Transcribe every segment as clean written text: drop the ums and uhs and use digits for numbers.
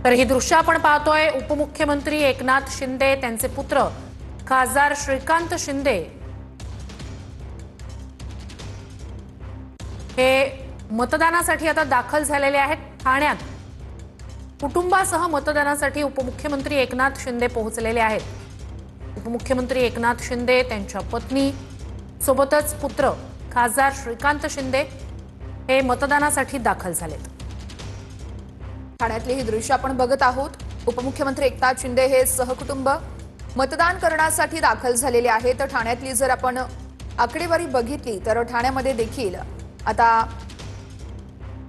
तर ही दृश्य आपण पाहतोय उपमुख्यमंत्री एकनाथ शिंदे त्यांचे पुत्र खासदार श्रीकांत शिंदे हे मतदानासाठी आता दाखल झालेले आहेत। ठाण्यात कुटुंबासह मतदानासाठी उपमुख्यमंत्री एकनाथ शिंदे पोहोचलेले आहेत। उपमुख्यमंत्री एकनाथ शिंदे त्यांच्या पत्नी सोबतच पुत्र खासदार श्रीकांत शिंदे हे मतदानासाठी दाखल झालेत। ठाण्यातली ही दृश्य आपण बघत आहोत। उपमुख्यमंत्री एकनाथ शिंदे हे सहकुटुंब मतदान करण्यासाठी दाखल झालेले आहेत। ठाण्यातली जर आपण आकडेवारी बघितली तर ठाण्यामध्ये देखील आता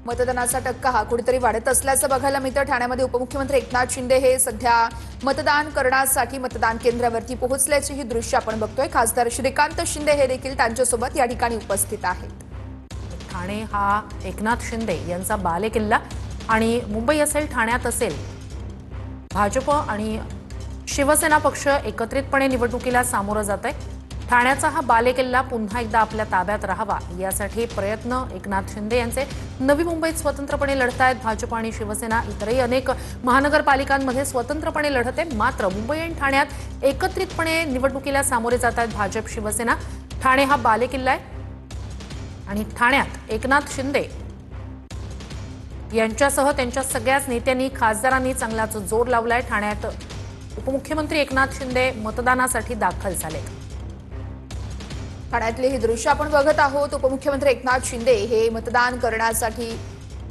मतदानाचा टक्का हा कुठेतरी वाढत असल्याचं बघायला मिळतं। ठाण्यामध्ये उपमुख्यमंत्री एकनाथ शिंदे हे सध्या मतदान करण्यासाठी मतदान केंद्रावरती पोहोचल्याची ही दृश्य आपण बघतोय। खासदार श्रीकांत शिंदे हे देखील त्यांच्यासोबत या ठिकाणी उपस्थित आहेत। ठाणे हा एकनाथ शिंदे यांचा बालेकिल्ला आणि मुंबई असेल ठाण्यात असेल भाजप आणि शिवसेना पक्ष एकत्रितपणे निवडणुकीला सामोरं जात आहे। ठाण्याचा हा बालेकिल्ला पुन्हा एकदा आपल्या ताब्यात राहावा यासाठी प्रयत्न एकनाथ शिंदे यांचे नवी मुंबईत स्वतंत्रपणे लढत आहेत। भाजप आणि शिवसेना इतरही अनेक महानगरपालिकांमध्ये स्वतंत्रपणे लढत आहे। मात्र मुंबई आणि ठाण्यात एकत्रितपणे निवडणुकीला सामोरे जात आहेत भाजप शिवसेना। ठाणे हा बालेकिल्ला आहे आणि ठाण्यात एकनाथ शिंदे यांच्यासह त्यांच्या सगळ्याच नेत्यांनी खासदारांनी चांगलाच जोर लावलाय। ठाण्यात उपमुख्यमंत्री एकनाथ शिंदे मतदानासाठी दाखल झाले। ठाण्यातली ही दृश्य आपण बघत आहोत। उपमुख्यमंत्री एकनाथ शिंदे हे मतदान करण्यासाठी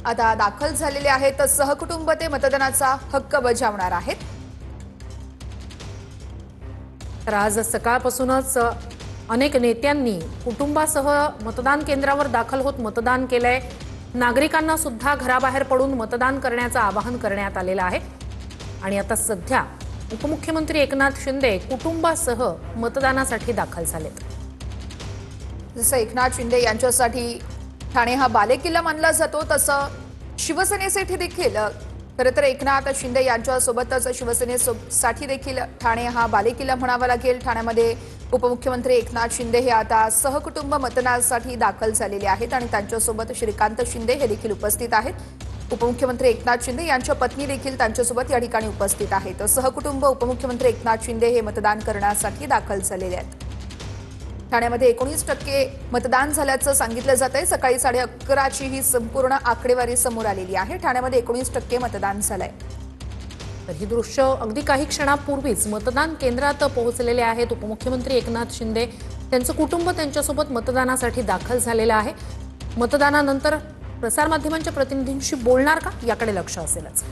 आता दाखल झालेले आहेत। सहकुटुंब ते मतदानाचा हक्क बजावणार आहेत। तर आज सकाळपासूनच अनेक नेत्यांनी कुटुंबासह मतदान केंद्रावर दाखल होत मतदान केलंय। नागरिकांना सुद्धा घराबाहेर पडून मतदान करण्याचं आवाहन करण्यात आलेलं आहे। आणि आता सध्या उपमुख्यमंत्री एकनाथ शिंदे कुटुंबासह मतदानासाठी दाखल झालेत। जसं एकनाथ शिंदे यांच्यासाठी ठाणे हा बालेकिल्ला मानला जातो तसं शिवसेनेसाठी देखील खरं तर एकनाथ शिंदे यांच्यासोबतच शिवसेनेसाठी देखील ठाणे हा बालेकिल्ला म्हणावा लागेल। ठाण्यामध्ये उपमुख्यमंत्री एकनाथ शिंदे हे आता सहकुटुंब मतदानासाठी दाखल झालेले आहेत आणि त्यांच्यासोबत श्रीकांत शिंदे हे देखील उपस्थित आहेत। उपमुख्यमंत्री एकनाथ शिंदे यांच्या पत्नी देखील त्यांच्यासोबत या ठिकाणी उपस्थित आहेत। सहकुटुंब उपमुख्यमंत्री एकनाथ शिंदे हे मतदान करण्यासाठी दाखल झालेले आहेत। ठाण्यामध्ये 19% मतदान झाल्याचं सांगितलं जात आहे। सकाळी 11:30ची ही संपूर्ण आकडेवारी समोर आलेली आहे। ठाण्यामध्ये 19% मतदान झालंय। तर ही दृश्य अगदी काही क्षणापूर्वीच मतदान केंद्रात पोहोचलेले आहेत। उपमुख्यमंत्री एकनाथ शिंदे त्यांचं कुटुंब त्यांच्यासोबत मतदानासाठी दाखल झालेलं आहे। मतदानानंतर प्रसारमाध्यमांच्या प्रतिनिधींशी बोलणार का याकडे लक्ष असेलच।